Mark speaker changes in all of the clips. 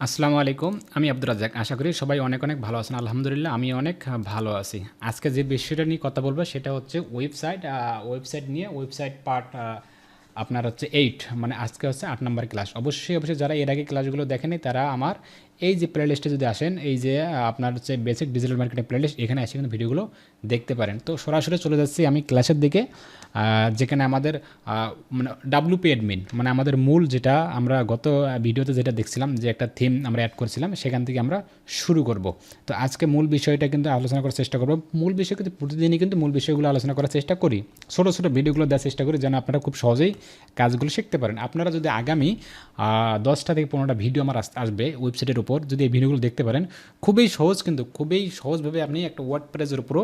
Speaker 1: আসসালামু আলাইকুম। আমি আব্দুর রাজ্জাক। আশা করি সবাই অনেক, অনেক ভালো আছেন। আলহামদুলিল্লাহ আমি অনেক ভালো আছি। আজকে যে বিষয়টা নিয়ে কথা বলবো সেটা হচ্ছে ওয়েবসাইট নিয়ে ওয়েবসাইট পার্ট আপনার হচ্ছে 8 মানে আজকে হচ্ছে 8 নাম্বার ক্লাস। অবশ্যই যারা এর আগে ক্লাসগুলো দেখেনি তারা আমার এই যে প্লেলিস্টে যদি আসেন এই যে আপনার হচ্ছে বেসিক ডিজিটাল মার্কেটিং প্লেলিস্ট এখানে এসে কিন্তু ভিডিওগুলো দেখতে পারেন। তো সরাসরি চলে যাচ্ছি আমি ক্লাসের দিকে যেখানে আমাদের মানে ডাব্লিউপি অ্যাডমিন মানে আমাদের মূল যেটা আমরা গত ভিডিওতে যেটা দেখছিলাম যে একটা থিম আমরা অ্যাড করেছিলাম সেখান থেকে আমরা শুরু করব। তো আজকে মূল বিষয়টা কিন্তু আলোচনা করার চেষ্টা করব। মূল বিষয় কিন্তু প্রতিদিনই কিন্তু মূল বিষয়গুলো আলোচনা করার চেষ্টা করি, ছোটো ছোটো ভিডিওগুলো দেওয়ার চেষ্টা করি যেন আপনারা খুব সহজেই কাজগুলো শিখতে পারেন। আপনারা যদি আগামী 10টা থেকে 15টা ভিডিও আমার আসবে ওয়েবসাইটের উপর, যদি এই ভিডিওগুলো দেখতে পারেন খুবই সহজ, কিন্তু খুবই সহজভাবে আপনি একটা ওয়ার্ড প্রেজের উপরও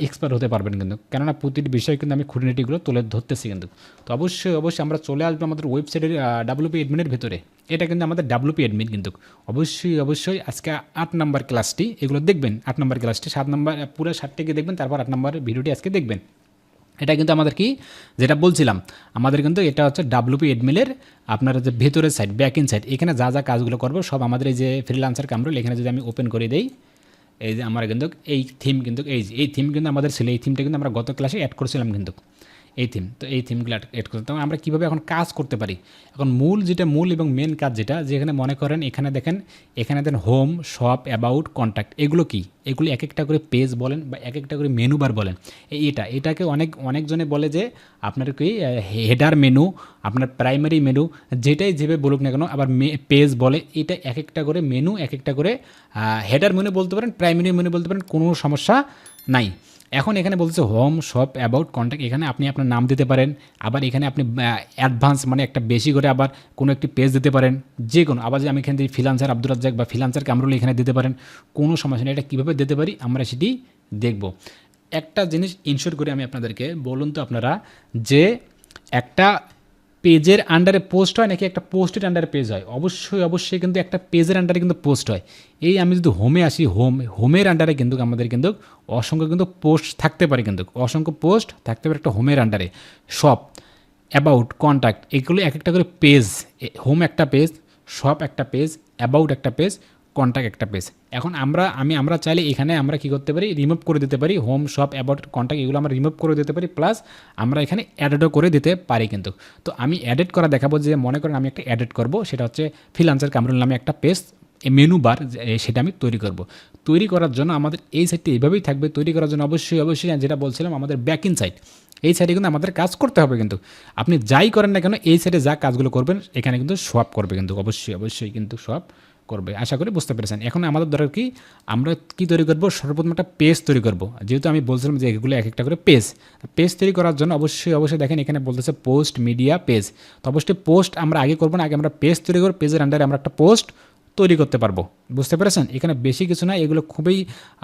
Speaker 1: এক্সপার্ট হতে পারবেন কিন্তু, কেননা প্রতিটি বিষয় কিন্তু আমি খুঁটিনাটিগুলো তুলে ধরতেছি কিন্তু। তো অবশ্যই আমরা চলে আসবো আমাদের ওয়েবসাইটের ডাব্লিউপি অ্যাডমিনের ভেতরে। এটা কিন্তু আমাদের ডাব্লিউপি অ্যাডমিন কিন্তু অবশ্যই আজকে 8 নাম্বার ক্লাসটি এগুলো দেখবেন। 8 নাম্বার ক্লাসটি 7 নাম্বার পুরো 7টিকে দেখবেন, তারপর 8 নাম্বার ভিডিওটি আজকে দেখবেন। এটা কিন্তু আমাদের কি যেটা বলছিলাম আমাদের কিন্তু এটা হচ্ছে ডাব্লিউপি অ্যাডমিনের আপনার যে ভেতরের সাইড ব্যাক ইন সাইড, এখানে যা যা কাজগুলো করবো সব আমাদের এই যে ফ্রিল্যান্সার কামরুল এখানে যদি আমি ওপেন করে দেই, এই যে আমার কিন্তু এই থিম কিন্তু এই থিম কিন্তু আমাদের ছিল। এই থিমটা কিন্তু আমরা গত ক্লাসে অ্যাড করছিলাম কিন্তু এই থিম। তো এই থিমগুলো অ্যাড করতে তো আমরা কীভাবে এখন কাজ করতে পারি। এখন মূল এবং মেন কাজ যেখানে মনে করেন এখানে দেখেন, এখানে দেন হোম, শপ, অ্যাবাউট, কন্ট্যাক্ট, এগুলো কি, এগুলো এক একটা করে পেজ বলেন বা এক একটা করে মেনু বার বলেন। এটাকে অনেকজনে বলে যে আপনার কি হেডার মেনু, আপনার প্রাইমারি মেনু, যেটাই যেভাবে বলুক না কেন, আবার পেজ বলে। এটা এক একটা করে মেনু, এক একটা করে হেডার মেনু বলতে পারেন, প্রাইমারি মেনু বলতে পারেন, কোনো সমস্যা নাই। এখন এখানে বলছে হোম, শপ, অ্যাবাউট, কন্ট্যাক্ট, এখানে আপনি আপনার নাম দিতে পারেন। আবার এখানে আপনি অ্যাডভান্স মানে একটা বেশি করে আবার কোনো একটি পেজ দিতে পারেন, যে কোনো। আবার যে আমি এখানে দিই ফ্রিল্যান্সার আব্দুর রাজ্জাক বা ফ্রিল্যান্সার কামরুল এখানে দিতে পারেন, কোনো সমস্যা নেই। এটা কীভাবে দিতে পারি আমরা সেটি দেখব। একটা জিনিস ইনশোর করে আমি আপনাদেরকে বলুন তো আপনারা, যে একটা পেজের আন্ডারে পোস্ট হয় নাকি একটা পোস্টের আন্ডারে পেজ হয়? অবশ্যই কিন্তু একটা পেজের আন্ডারে কিন্তু পোস্ট হয়। এই আমি যদি হোমে আসি, হোমের আন্ডারে কিন্তু আমাদের কিন্তু অসংখ্য কিন্তু পোস্ট থাকতে পারে, কিন্তু অসংখ্য পোস্ট থাকতে পারে একটা হোমের আন্ডারে। শপ, অ্যাবাউট, কন্ট্যাক্ট, এগুলো এক একটা করে পেজ। হোম একটা পেজ, শপ একটা পেজ, অ্যাবাউট একটা পেজ, কন্ট্যাক্ট একটা পেজ। এখন আমরা চাইলে এখানে আমরা কী করতে পারি, রিমুভ করে দিতে পারি। হোম, শপ, অ্যাবাউট, কন্ট্যাক্ট এগুলো আমরা রিমুভ করে দিতে পারি, প্লাস আমরা এখানে অ্যাডেডও করে দিতে পারি কিন্তু। তো আমি অ্যাডেড করা দেখাবো। যে মনে করেন আমি একটা অ্যাডেড করব, সেটা হচ্ছে ফ্রিল্যান্সার কামরুল নামে একটা পেজ মেনু বার, সেটা আমি তৈরি করব। তৈরি করার জন্য আমাদের এই সাইটটি এইভাবেই থাকবে। তৈরি করার জন্য অবশ্যই যেটা বলছিলাম আমাদের ব্যাক ইন সাইট, এই সাইডে কিন্তু আমাদের কাজ করতে হবে কিন্তু। আপনি যাই করেন না কেন এই সাইডে যা কাজগুলো করবেন এখানে কিন্তু সোয়াপ করবে কিন্তু, অবশ্যই কিন্তু সোয়াপ করবে। আশা করি বুঝতে পেরেছেন। এখন আমাদের দরকার কি, আমরা কি তৈরি করব, সর্বপ্রথম একটা পেজ তৈরি করব। যেহেতু আমি বলছিলাম যে এগুলো এক একটা করে পেজ তৈরি করার জন্য অবশ্যই দেখেন এখানে বলতেছে পোস্ট, মিডিয়া, পেজ। তো অবশ্যই পোস্ট আমরা আগে করবো না, আগে আমরা পেজ তৈরি করব। পেজের আন্ডারে আমরা একটা পোস্ট তৈরি করতে পারবো। বুঝতে পেরেছেন? এখানে বেশি কিছু না, এগুলো খুবই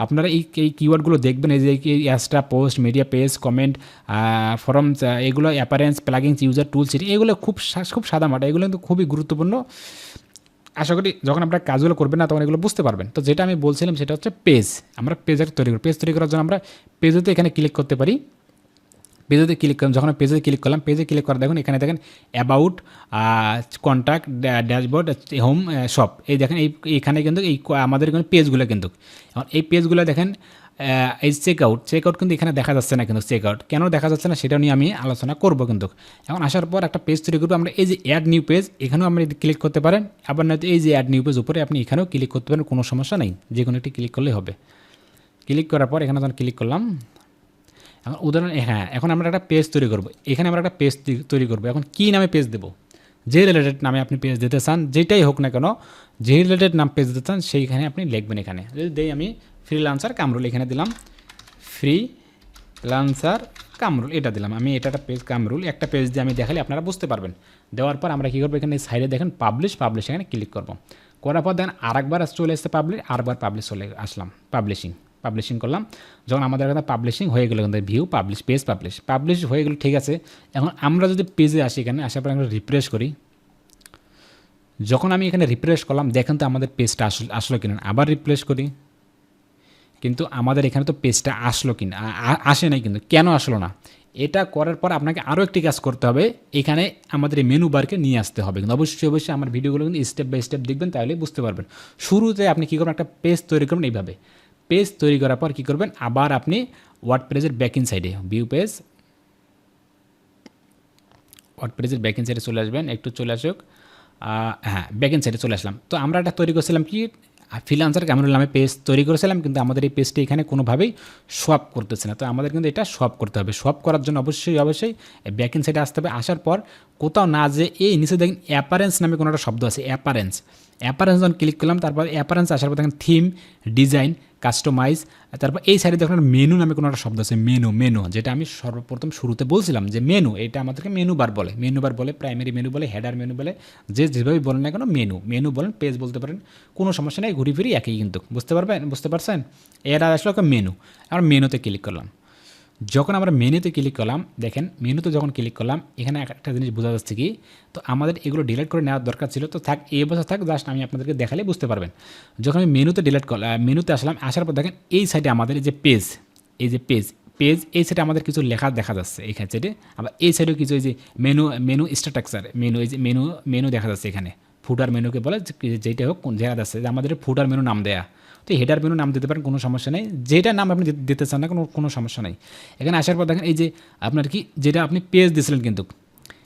Speaker 1: আপনারা এই কিওয়ার্ডগুলো দেখবেন। এই যে Astra, post, media, page, comment, forms, এগুলো অ্যাপারেন্স, প্লাগিংস, ইউজার টুলস, এগুলো খুব সাদামাটা, এগুলো কিন্তু খুবই গুরুত্বপূর্ণ। আশা করি যখন আপনারা কাজগুলো করবেন না তখন এগুলো বুঝতে পারবেন। তো যেটা আমি বলছিলাম সেটা হচ্ছে পেজ। আমরা পেজ তৈরি করি। পেজ তৈরি করার জন্য আমরা পেজেতে এখানে ক্লিক করতে পারি। পেজেতে ক্লিক করলাম, যখন পেজে ক্লিক করলাম, পেজে ক্লিক করে দেখুন এখানে দেখেন about, contact, dashboard, home, shop, এই দেখেন এইখানে কিন্তু এই আমাদের এখানে পেজগুলো কিন্তু। এখন এই পেজগুলো দেখেন এই চেকআউট কিন্তু এখানে দেখা যাচ্ছে না কিন্তু। চেকআউট কেন দেখা যাচ্ছে না সেটা নিয়ে আমি আলোচনা করব কিন্তু। এখন আসার পর একটা পেজ তৈরি করবো আমরা। এই যে অ্যাড নিউ পেজ, এখানেও আপনি ক্লিক করতে পারেন। আবার নয়তো এই যে অ্যাড নিউ পেজ উপরে আপনি এখানেও ক্লিক করতে পারেন, কোনো সমস্যা নেই, যে কোনো একটি ক্লিক করলেই হবে। ক্লিক করার পর এখানে যখন ক্লিক করলাম, এখন উদাহরণ এখন আমরা একটা পেজ তৈরি করব। এখানে আমরা একটা পেজ তৈরি করব। এখন কী নামে পেজ দেবো, যে রিলেটেড নামে আপনি পেজ দিতে চান, যেটাই হোক না কেন, যে রিলেটেড নাম পেজ দিতে চান সেইখানে আপনি লিখবেন। এখানে যদি দেই আমি ফ্রিল্যান্সার কামরুল, এখানে দিলাম ফ্রিল্যান্সার কামরুল, এটা দিলাম আমি। এটা একটা পেজ কামরুল, একটা পেজ দিয়ে আমি দেখালে আপনারা বুঝতে পারবেন। দেওয়ার পর আমরা কী করবো, এখানে সাইডে দেখেন পাবলিশ, এখানে ক্লিক করবো। করার পর দেন আরেকবার চলে এসছে পাবলিশ, আরেকবার পাবলিশ চলে আসলাম, পাবলিশিং করলাম। যখন আমাদের এখানে পাবলিশিং হয়ে গেলো, কিন্তু ভিউ পাবলিশ, পেজ পাবলিশ হয়ে গেলো, ঠিক আছে। এখন আমরা যদি পেজে আসি, এখানে আসার পর আমরা রিফ্রেশ করি। যখন আমি এখানে রিফ্রেশ করলাম, দেখেন তো আমাদের পেজটা আসলো কিনা। আবার রিফ্রেশ করি, কিন্তু আমাদের এখানে তো পেজটা আসলো কিনা, আসে নাই কিন্তু। কেন আসলো না, এটা করার পর আপনাকে আরও একটি কাজ করতে হবে, এখানে আমাদের এই মেনু বারকে নিয়ে আসতে হবে। কিন্তু অবশ্যই আমার ভিডিওগুলো কিন্তু স্টেপ বাই স্টেপ দেখবেন, তাহলে বুঝতে পারবেন। শুরুতে আপনি কী করবেন, একটা পেজ তৈরি করবেন এইভাবে। পেজ তৈরি করার পর কী করবেন, আবার আপনি ওয়ার্ডপ্রেসের ব্যাকইন সাইডে ভিউ পেজ, ওয়ার্ডপ্রেসের ব্যাকইন সাইডে চলে আসবেন, একটু চলে আসুক। হ্যাঁ, ব্যাকইন সাইডে চলে আসলাম। তো আমরা এটা তৈরি করছিলাম কি, ফ্রিল্যান্সার কামরুল নামে পেজ তৈরি করেছিলাম, কিন্তু আমাদের এই পেজটি এখানে কোনোভাবেই শোয়াপ করতেছে না। তো আমাদের কিন্তু এটা শোয়াপ করতে হবে। শোয়াপ করার জন্য অবশ্যই ব্যাকইন সাইডে আসতে হবে। আসার পর কোথাও না যে এই নিচে দেখেন অ্যাপারেন্স নামে কোনো একটা শব্দ আছে, অ্যাপারেন্স যখন ক্লিক করলাম, তারপর অ্যাপারেন্স আসার পর দেখেন থিম, ডিজাইন, কাস্টমাইজ, তারপর এই সাইডে দেখেন মেনু নামে কোনো একটা শব্দ আছে, মেনু, যেটা আমি সর্বপ্রথম শুরুতে বলছিলাম যে মেনু, এটা আমাদেরকে মেনু বার বলে, প্রাইমারি মেনু বলে, হেডার মেনু বলে, যেভাবে বলেন না কেন মেনু বলেন, পেজ বলতে পারেন, কোনো সমস্যা নেই, ঘুরি ফিরি একই কিন্তু। বুঝতে পারছেন? এরা আসলে মেনু। আমরা মেনুতে ক্লিক করলাম। যখন আমরা মেনুতে ক্লিক করলাম, দেখেন মেনুতে যখন ক্লিক করলাম, এখানে একটা জিনিস বোঝা যাচ্ছে কি, তো আমাদের এগুলো ডিলিট করে নেওয়ার দরকার ছিল। তো থাক, এই অবস্থা থাক, জাস্ট আমি আপনাদেরকে দেখালে বুঝতে পারবেন। যখন আমি মেনুতে মেনুতে আসলাম, আসার পর দেখেন এই সাইডে আমাদের এই যে পেজ, এই সাইডে আমাদের কিছু লেখা দেখা যাচ্ছে এই সাইডে। আবার এই সাইডেও কিছু এই যে মেনু স্ট্রাকচার, এই যে মেনু দেখা যাচ্ছে এখানে। ফুটার মেনুকে বলে, যেটা হোক দেখা যাচ্ছে যে আমাদের ফুটার মেনু নাম দেয়া। তো হেডার মেনু নাম দিতে পারেন, কোনো সমস্যা নেই, যেটা নাম আপনি দিতে চান না কোনো সমস্যা নেই। এখানে আসার পর দেখেন এই যে আপনার কি, যেটা আপনি পেজ দিয়েছিলেন কিন্তু,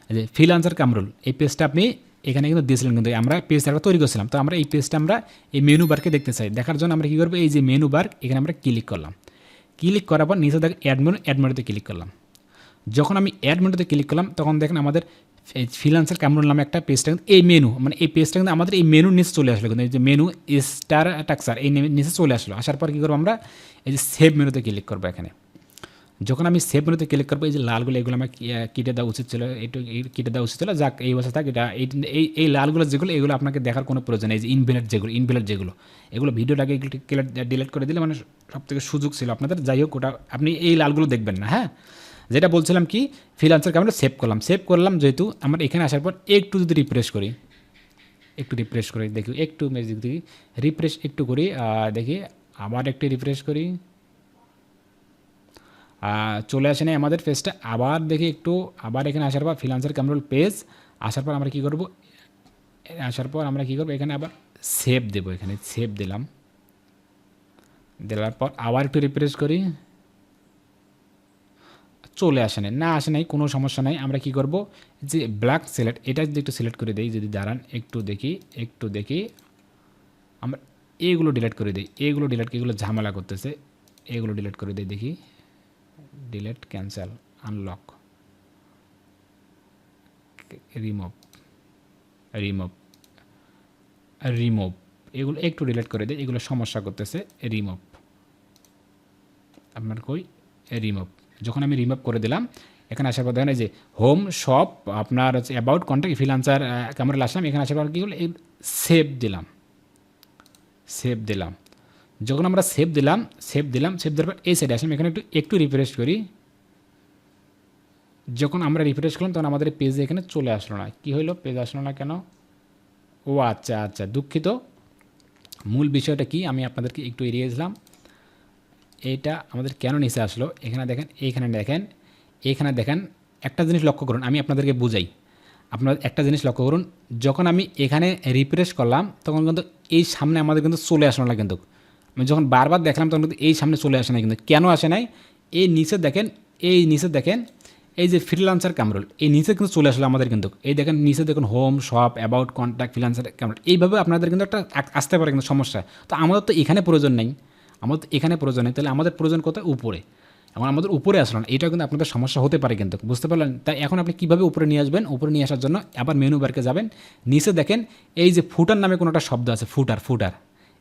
Speaker 1: এই যে ফ্রিল্যান্সার কামরুল, এই পেজটা আপনি এখানে কিন্তু দিয়েছিলেন, কিন্তু আমরা পেজটা একটা তৈরি করছিলাম। তো আমরা এই পেজটা আমরা এই মেনু বারকে দেখতে চাই। দেখার জন্য আমরা কী করবো, এই যে মেনু বার, এখানে আমরা ক্লিক করলাম। ক্লিক করার পর নিচে দেখেন অ্যাড মেনুতে ক্লিক করলাম। যখন আমি অ্যাড মেনুতে ক্লিক করলাম, তখন দেখেন আমাদের এই ফ্রিল্যান্সার কামরুল নামে একটা পেজটা কিন্তু, এই মেনু মানে এই পেজটা কিন্তু আমাদের এই মেনুর নিচে চলে আসলো, কিন্তু এই যে মেনু স্ট্রাকচার এই নিচে চলে আসলো। আসার পর কী করবো, আমরা এই যে সেভ মেনুতে ক্লিক করবো। এখানে যখন আমি সেভ মেনুতে ক্লিক করবো, এই যে লালগুলো, এগুলো আমার কেটে দেওয়া উচিত ছিল, কেটে দেওয়া উচিত ছিল, যাক এই অবস্থা থাক। এটা এই লালগুলো যেগুলো, এগুলো আপনাকে দেখার কোনো প্রয়োজন নেই। এই যে ইনভ্যালিড যেগুলো এগুলো ভিডিওটাকে ডিলিট করে দিলে মানে সব থেকে সুযোগ ছিল আপনাদের। যাই হোক, ওটা আপনি এই লালগুলো দেখবেন না। হ্যাঁ, যেটা বলছিলাম কি, ফ্রিল্যান্সারকে আমরা সেভ করলাম যেহেতু, আমরা এখানে আসার পর একটু যদি রিফ্রেশ করি, দেখি, একটু ম্যাজিক দেখি, রিফ্রেশ একটু করি, দেখি আবার একটু রিফ্রেশ করি, চলে আসে না আমাদের পেজটা। আবার দেখি একটু, আবার এখানে আসার পর ফ্রিল্যান্সার কামরুল পেজ আসার পর আমরা কী করবো, এখানে আবার সেভ দেবো। এখানে সেভ দিলাম, দেওয়ার পর আবার একটু রিফ্রেশ করি, চলে আসে নাই, কোনো সমস্যা নাই। আমরা কি করব, যে ব্ল্যাক সিলেক্ট, এটা যদি একটু সিলেক্ট করে দিই, যদি দাঁড়ান একটু দেখি, আমরা এগুলো ডিলিট করে দিই, এগুলো ঝামেলা করতেছে, এগুলো ডিলিট করে দিই, দেখি ডিলিট, ক্যান্সেল, আনলক, রিমুভ, এগুলো একটু ডিলিট করে দিই, এগুলো সমস্যা করতেছে। রিমুভ, আপনার রিমুভ। যখন আমি রিমুভ করে দিলাম, এখানে আসার পর দেখেন এই যে হোম, শপ, আপনার হচ্ছে অ্যাবাউট, কন্ট্যাক্ট, ফ্রিল্যান্সার কামরুল আসলাম। এখানে আসার পর কী হলো, সেভ দিলাম। যখন আমরা সেভ দেওয়ার পর এই সাইডে আসলাম, এখানে একটু রিফ্রেশ করি। যখন আমরা রিফ্রেশ করলাম, তখন আমাদের পেজে এখানে চলে আসলো না। কী হইলো, পেজ আসলো না কেন? ও আচ্ছা, দুঃখিত। মূল বিষয়টা কি, আমি আপনাদেরকে একটু এড়িয়ে দিলাম। এইটা আমাদের কেন নিচে আসলো, এখানে দেখেন একটা জিনিস লক্ষ্য করুন, আমি আপনাদেরকে বুঝাই। আপনার একটা জিনিস লক্ষ্য করুন, যখন আমি এখানে রিফ্রেশ করলাম, তখন কিন্তু এই সামনে আমাদের কিন্তু চলে আসলো না। কিন্তু আমি যখন বারবার দেখলাম, তখন কিন্তু এই সামনে চলে আসে না। কিন্তু কেন আসে নাই, এই নিচে দেখেন এই যে ফ্রিল্যান্সার কামরুল, এই নিচে কিন্তু চলে আসলো আমাদের। কিন্তু এই দেখেন নিচে দেখুন home, shop, about, contact, freelancer Kamrul, এইভাবে আপনাদের কিন্তু একটা আসতে পারে কিন্তু সমস্যা। তো আমাদের তো এখানে প্রয়োজন নেই, তাহলে আমাদের প্রয়োজন কোথায়, উপরে। এখন আমাদের উপরে আসলো না, এটা কিন্তু আপনাদের সমস্যা হতে পারে কিন্তু, বুঝতে পারলেন? তাই এখন আপনি কীভাবে উপরে নিয়ে আসবেন, উপরে নিয়ে আসার জন্য আবার মেনু বারকে যাবেন, নিচে দেখেন এই যে ফুটার নামে কোনো একটা শব্দ আছে, ফুটার,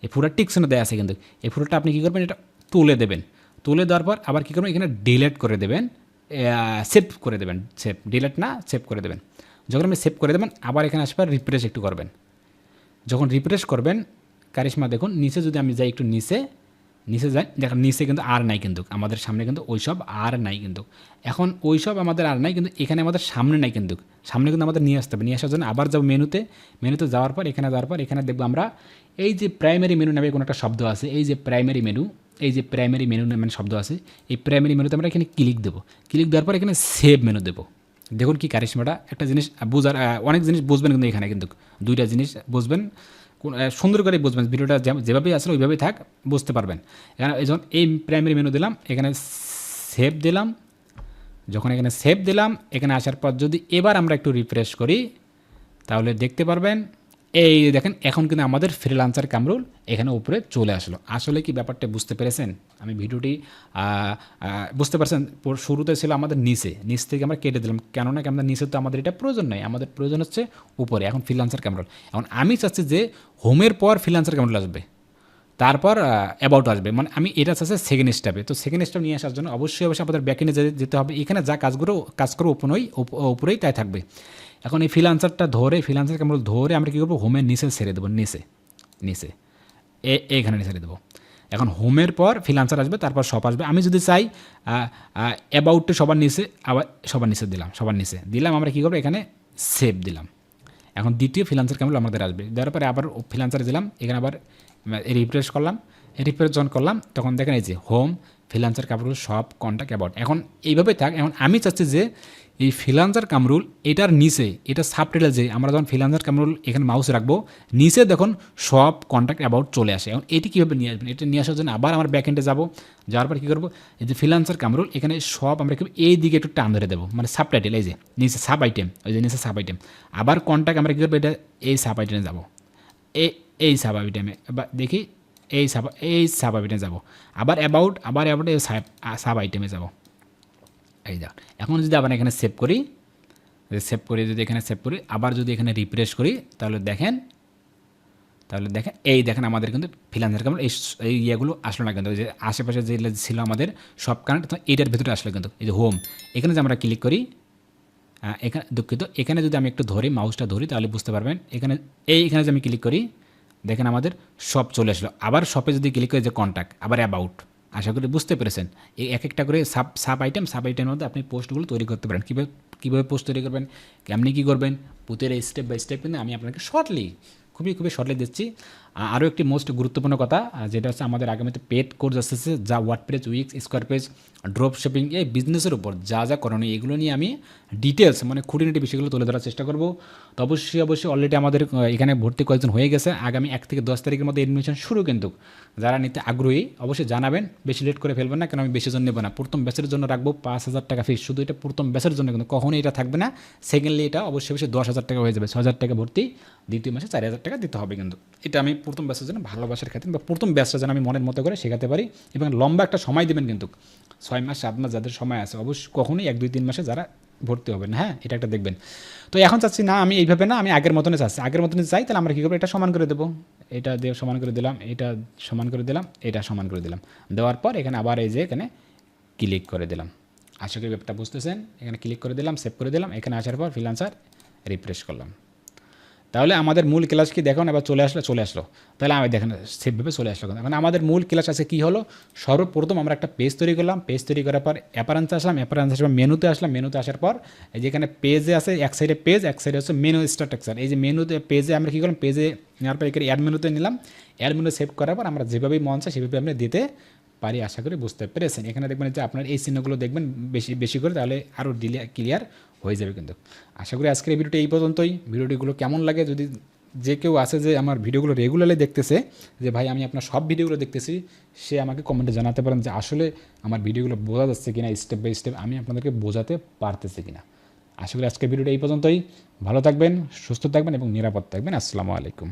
Speaker 1: এই ফুটার টিকশনে দেওয়া আছে। কিন্তু এই ফুটারটা আপনি কী করবেন, এটা তুলে দেবেন। তুলে দেওয়ার পর আবার কী করবেন, এখানে ডিলিট করে দেবেন, সেভ করে দেবেন, সেভ করে দেবেন। যখন আপনি সেভ করে দেবেন, আবার এখানে আসবার রিফ্রেশ একটু করবেন। যখন রিফ্রেশ করবেন, কারিশমা দেখুন নিচে যদি আমি যাই, একটু নিচে যাই, দেখেন নিচে কিন্তু আর নাই, কিন্তু আমাদের সামনে কিন্তু ওইসব আর নাই। কিন্তু এখন ওইসব আমাদের আর নাই, কিন্তু এখানে আমাদের সামনে নাই, কিন্তু সামনে কিন্তু আমাদের নিয়ে আসতে হবে। নিয়ে আসার জন্য আবার যাবো মেনুতে যাওয়ার পর এখানে দেখবো আমরা এই যে প্রাইমারি মেনু নামে কোনো একটা শব্দ আছে, এই যে প্রাইমারি মেনু, এই যে প্রাইমারি মেনু মানে শব্দ আছে, এই প্রাইমারি মেনুতে আমরা এখানে ক্লিক দেবো। ক্লিক দেওয়ার পর এখানে সেভ মেনু দেবো। দেখুন কি কারিশমাটা, একটা জিনিস বোঝার অনেক জিনিস বুঝবেন কিন্তু এখানে কিন্তু দুইটা জিনিস বুঝবেন, সুন্দর করে বুঝবেন। ভিডিওটা যেভাবেই আসলে ওইভাবেই থাক, বুঝতে পারবেন। এখানে এই যখন এই প্রাইমারি মেনু দিলাম, এখানে সেভ দিলাম। যখন এখানে সেভ দিলাম, এখানে আসার পর যদি এবার আমরা একটু রিফ্রেশ করি, তাহলে দেখতে পারবেন এই দেখেন এখন কিন্তু আমাদের ফ্রিল্যান্সার কামরুল এখানে উপরে চলে আসলো। আসলে কি ব্যাপারটা বুঝতে পেরেছেন? আমি ভিডিওটি বুঝতে পারছেন? শুরুতে ছিল আমাদের নিচ থেকে আমরা কেটে দিলাম, কেননা আমাদের নিচে তো আমাদের এটা প্রয়োজন নাই, আমাদের প্রয়োজন হচ্ছে উপরে। এখন ফ্রিল্যান্সার কামরুল, এখন আমি চাচ্ছি যে হোমের পর ফ্রিল্যান্সার কামরুল আসবে, তারপর অ্যাবাউট আসবে, মানে আমি এটা চাচ্ছি সেকেন্ড স্টেপে। তো সেকেন্ড স্টেপ নিয়ে আসার জন্য অবশ্যই আমাদের ব্যাকএন্ডে যেতে হবে। এখানে যা কাজ করবো উপরেই তাই থাকবে। এখন এই ফ্রিল্যান্সার কামরুল ধরে আমরা কী করবো, হোমের নিচে ছেড়ে দেবো, নিচে এইখানে ছেড়ে দেবো। এখন হোমের পর ফ্রিল্যান্সার আসবে, তারপর শপ আসবে। আমি যদি চাই অ্যাবাউটে সবার নিচে, আবার সবার নিচে দিলাম আমরা কী করবো, এখানে সেভ দিলাম। এখন দ্বিতীয় ফ্রিল্যান্সার কামরুল আমাদের আসবে। দেওয়ার পরে আবার ফ্রিল্যান্সার দিলাম, এখানে আবার রিফ্রেশ করলাম। রিফ্রেশ যখন করলাম তখন দেখেন এই যে home, freelancer Kamrul, shop, contact, about. এখন এইভাবে থাক। এখন আমি চাচ্ছি যে এই ফ্রিল্যান্সার কামরুল এটার নিচে, এটা সাবটাইটেল, যে আমরা যখন ফ্রিল্যান্সার কামরুল এখানে মাউস রাখবো, নিচে দেখুন শপ, কন্ট্যাক্ট, অ্যাবাউট চলে আসে। এখন এটি কীভাবে নিয়ে আসবেন? এটা নিয়ে আসার জন্য আবার আমার ব্যাকএন্ডে যাবো। যাওয়ার পর কী করবো, এই যে ফ্রিল্যান্সার কামরুল এখানে সব আমরা কি এই দিকে একটু টান ধরে দেবো, মানে সাবটাইটেল, এই যে নিচে সাব আইটেম, ওই যে নিচে সাব আইটেম। আবার কন্ট্যাক্ট আমরা কী করবো, এটা এই সাব আইটেমে যাবো, এই সাব আইটেমে বা দেখি এই সাব আইটেমে যাবো। আবার অ্যাবাউট এই সাব আইটেমে যাবো। এই দেখ, এখন যদি আবার এখানে সেভ করি, যদি এখানে সেভ করি, আবার যদি এখানে রিফ্রেশ করি, তাহলে দেখেন এই দেখেন আমাদের কিন্তু ফ্রিল্যান্সার কামরুল এই ইয়েগুলো আসলো না, কিন্তু ওই যে আশেপাশে যে ছিল আমাদের সব কানেক্ট, তো এইটার ভিতরে আসলো কিন্তু। এই যে হোম, এখানে যে আমরা ক্লিক করি, এখানে দুঃখিত, এখানে যদি আমি একটু ধরি, মাউসটা ধরি, তাহলে বুঝতে পারবেন। এখানে যে আমি ক্লিক করি, দেখেন আমাদের সব চলে আসলো। আবার শপে যদি ক্লিক করি, যে কন্ট্যাক্ট, আবার অ্যাবাউট। আশা করি বুঝতে পেরেছেন। এই এক একটা করে সাব আইটেমের মধ্যে আপনি পোস্টগুলো তৈরি করতে পারেন। কীভাবে পোস্ট তৈরি করবেন, কেমনি কী করবেন, প্রতিটা স্টেপ বাই স্টেপ কিন্তু আমি আপনাকে খুবই শর্টলি দিচ্ছি। আরও একটি মোস্ট গুরুত্বপূর্ণ কথা, যেটা হচ্ছে আমাদের আগামীতে পেড কোর্স আসতেছে, যা WordPress, weeks, square page, drop shipping, এই বিজনেসের উপর যা করণীয়, এগুলো নিয়ে আমি ডিটেলস, মানে খুঁটিনাটি বিষয়গুলো তুলে ধরার চেষ্টা করব। তো অবশ্যই অলরেডি আমাদের এখানে ভর্তি কয়েকজন হয়ে গেছে। আগামী 1 থেকে 10 তারিখের মধ্যে এডমিশন শুরু, কিন্তু যারা নিতে আগ্রহী অবশ্যই জানাবেন, বেশি লেট করে ফেলবেন না, কারণ আমি বেশি জন নেব না। প্রথম ব্যাচের জন্য রাখবো 5,000 টাকা ফিস, শুধু এটা প্রথম ব্যাচের জন্য, কিন্তু কখনোই এটা থাকবে না। সেকেন্ডলি এটা অবশ্যই 10,000 টাকা হয়ে যাবে, 6,000 টাকা ভর্তি, দ্বিতীয় মাসে 4,000 টাকা দিতে হবে। কিন্তু এটা আমি প্রথম ব্যাচের জন্য ভালোবাসার খাতির, বা প্রথম ব্যাচটা যেন আমি মনের মতো করে শেখাতে পারি, এবং লম্বা একটা সময় দেবেন কিন্তু 6 মাস 7 মাস যাদের সময় আছে, অবশ্যই কখনোই 1-2-3 মাসে যারা ভর্তি হবেন, হ্যাঁ, এটা একটা দেখবেন। তো এখন চাচ্ছি না, আমি এইভাবে না, আমি আগের মতনই চাই, তাহলে আমরা কী করবো, এটা সমান করে দেবো, এটা দিয়ে সমান করে দিলাম, এটা সমান করে দিলাম, এটা সমান করে দিলাম। দেওয়ার পর এখানে আবার এই যে এখানে ক্লিক করে দিলাম। আশা করি ব্যাপারটা বুঝতেছেন। এখানে ক্লিক করে দিলাম, সেভ করে দিলাম। এখানে আসার পর ফ্রিল্যান্সার রিফ্রেশ করলাম, তাহলে আমাদের মূল ক্লাস কি দেখুন এবার চলে আসলো। তাহলে আমি দেখেন সেভভাবে চলে আসলো। এখন আমাদের মূল ক্লাস আছে কী হলো, সর্বপ্রথম আমরা একটা পেজ তৈরি করলাম। পেজ তৈরি করার পর অ্যাপারেন্সে আসলাম, মেনুতে আসলাম। মেনুতে আসার পর এই যেখানে পেজে আছে, এক সাইডে পেজ, এক সাইডে হচ্ছে মেনু স্ট্রাকচার। এই যে মেনুতে, পেজে আমরা কী করলাম, পেজে নেওয়ার পর এখানে অ্যাড মেনুতে নিলাম। অ্যাড মেনু সেভ করার পর আমরা যেভাবেই মন চাই সেভাবে আমরা দিতে পারি। আশা করি বুঝতে পেরেছেন। এখানে দেখবেন যে আপনার এই চিহ্নগুলো দেখবেন বেশি করে, তাহলে আরও ক্লিয়ার হয়ে যাবে। কিন্তু আশা করি আজকের এই ভিডিওটি এই পর্যন্তই। ভিডিওটিগুলো কেমন লাগে, যদি যে কেউ আছে যে আমার ভিডিওগুলো রেগুলারলি দেখতেছে, যে ভাই আমি আপনার সব ভিডিওগুলো দেখতেছি, সে আমাকে কমেন্টে জানাতে পারেন যে আসলে আমার ভিডিওগুলো বোঝা যাচ্ছে কিনা, স্টেপ বাই স্টেপ আমি আপনাদেরকে বোঝাতে পারতেছি কিনা। আশা করি আজকের ভিডিওটা এই পর্যন্তই। ভালো থাকবেন, সুস্থ থাকবেন এবং নিরাপদ থাকবেন। আসসালামু আলাইকুম।